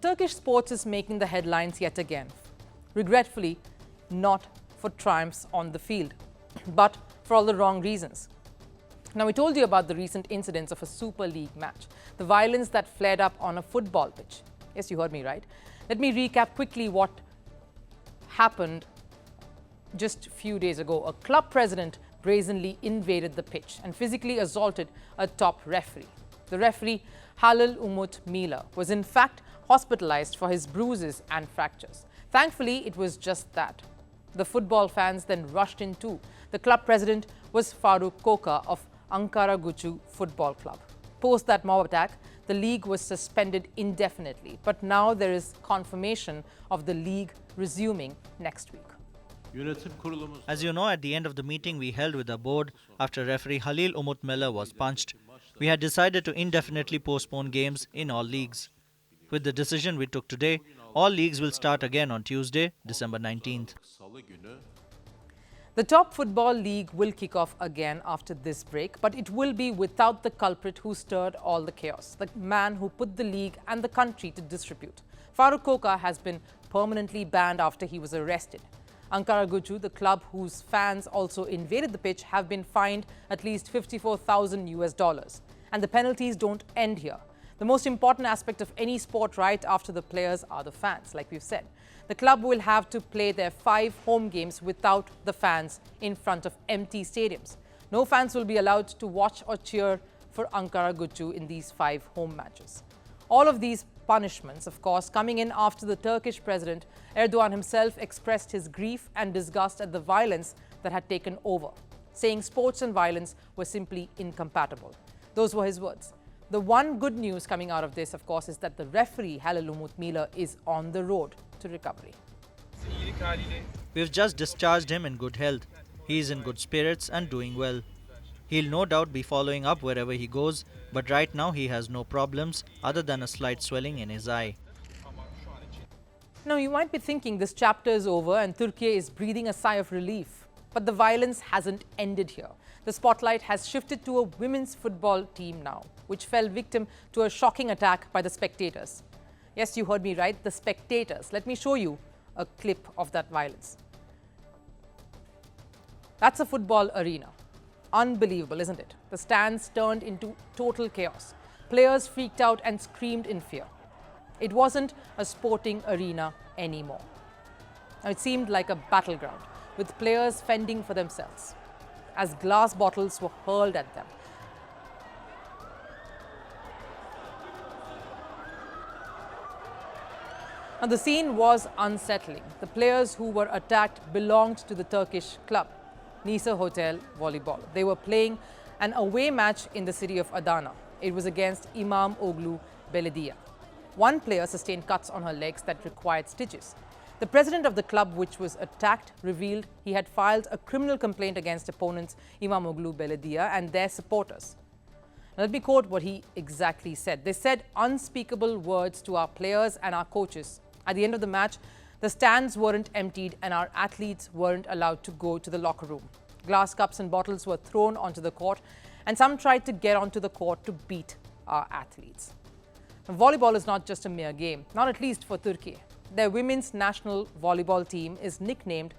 Turkish sports is making the headlines yet again. Regretfully, not for triumphs on the field, but for all the wrong reasons. Now, we told you about the recent incidents of a Super League match, the violence that flared up on a football pitch. Yes, you heard me right. Let me recap quickly what happened just a few days ago. A club president brazenly invaded the pitch and physically assaulted a top referee. The referee, Halil Umut Meler, was in fact hospitalized for his bruises and fractures. Thankfully, it was just that. The football fans then rushed in too. The club president was Faruk Koka of Ankaragucu Football Club. Post that mob attack, the league was suspended indefinitely, but now there is confirmation of the league resuming next week. As you know, at the end of the meeting we held with the board after referee Halil Umut Meler was punched, we had decided to indefinitely postpone games in all leagues. With the decision we took today, all leagues will start again on Tuesday, December 19th. The top football league will kick off again after this break, but it will be without the culprit who stirred all the chaos, the man who put the league and the country to disrepute. Faruk Koka has been permanently banned after he was arrested. Ankaragucu, the club whose fans also invaded the pitch, have been fined at least 54,000 US dollars. And the penalties don't end here. The most important aspect of any sport right after the players are the fans, like we've said. The club will have to play their 5 home games without the fans in front of empty stadiums. No fans will be allowed to watch or cheer for Ankaragucu in these 5 home matches. All of these punishments, of course, coming in after the Turkish president Erdogan himself expressed his grief and disgust at the violence that had taken over, saying sports and violence were simply incompatible. Those were his words. The one good news coming out of this, of course, is that the referee, Halil Umut Meler, is on the road to recovery. We've just discharged him in good health. He is in good spirits and doing well. He'll no doubt be following up wherever he goes, but right now he has no problems other than a slight swelling in his eye. Now, you might be thinking this chapter is over and Turkey is breathing a sigh of relief. But the violence hasn't ended here. The spotlight has shifted to a women's football team now, which fell victim to a shocking attack by the spectators. Yes, you heard me right, the spectators. Let me show you a clip of that violence. That's a football arena. Unbelievable, isn't it? The stands turned into total chaos. Players freaked out and screamed in fear. It wasn't a sporting arena anymore. It seemed like a battleground, with players fending for themselves as glass bottles were hurled at them. Now, the scene was unsettling. The players who were attacked belonged to the Turkish club, Turkish Volleyball. They were playing an away match in the city of Adana. It was against İmamoğlu Belediye. One player sustained cuts on her legs that required stitches. The president of the club, which was attacked, revealed he had filed a criminal complaint against opponents İmamoğlu Belediye and their supporters. Now, let me quote what he exactly said. They said unspeakable words to our players and our coaches. At the end of the match, the stands weren't emptied and our athletes weren't allowed to go to the locker room. Glass cups and bottles were thrown onto the court, and some tried to get onto the court to beat our athletes. Now, volleyball is not just a mere game, not at least for Turkey. Their women's national volleyball team is nicknamed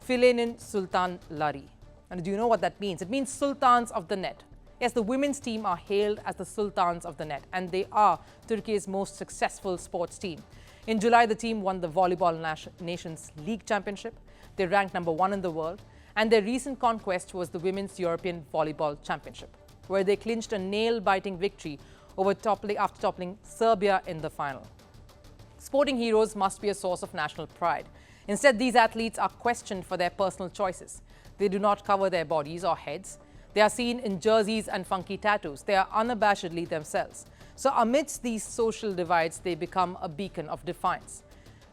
Filenin Sultanları. And do you know what that means? It means sultans of the net. Yes, the women's team are hailed as the sultans of the net, and they are Turkey's most successful sports team. In July, the team won the Volleyball Nations League Championship. They ranked number 1 in the world, and their recent conquest was the Women's European Volleyball Championship, where they clinched a nail-biting victory after toppling Serbia in the final. Sporting heroes must be a source of national pride. Instead, these athletes are questioned for their personal choices. They do not cover their bodies or heads. They are seen in jerseys and funky tattoos. They are unabashedly themselves. So amidst these social divides, they become a beacon of defiance,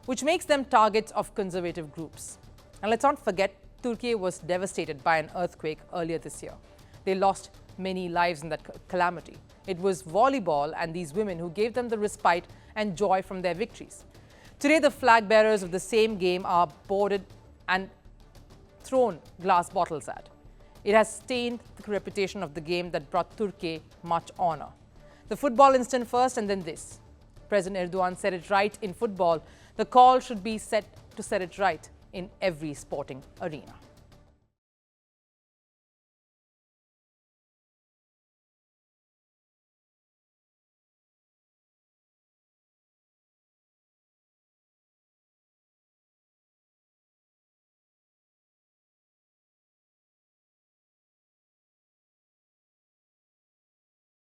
which makes them targets of conservative groups. And let's not forget, Turkey was devastated by an earthquake earlier this year. They lost many lives in that calamity. It was volleyball and these women who gave them the respite and joy from their victories. Today, the flag bearers of the same game are boarded and thrown glass bottles at. It has stained the reputation of the game that brought Turkey much honor. The football incident first and then this. President Erdogan said it right in football. The call should be set to set it right in every sporting arena.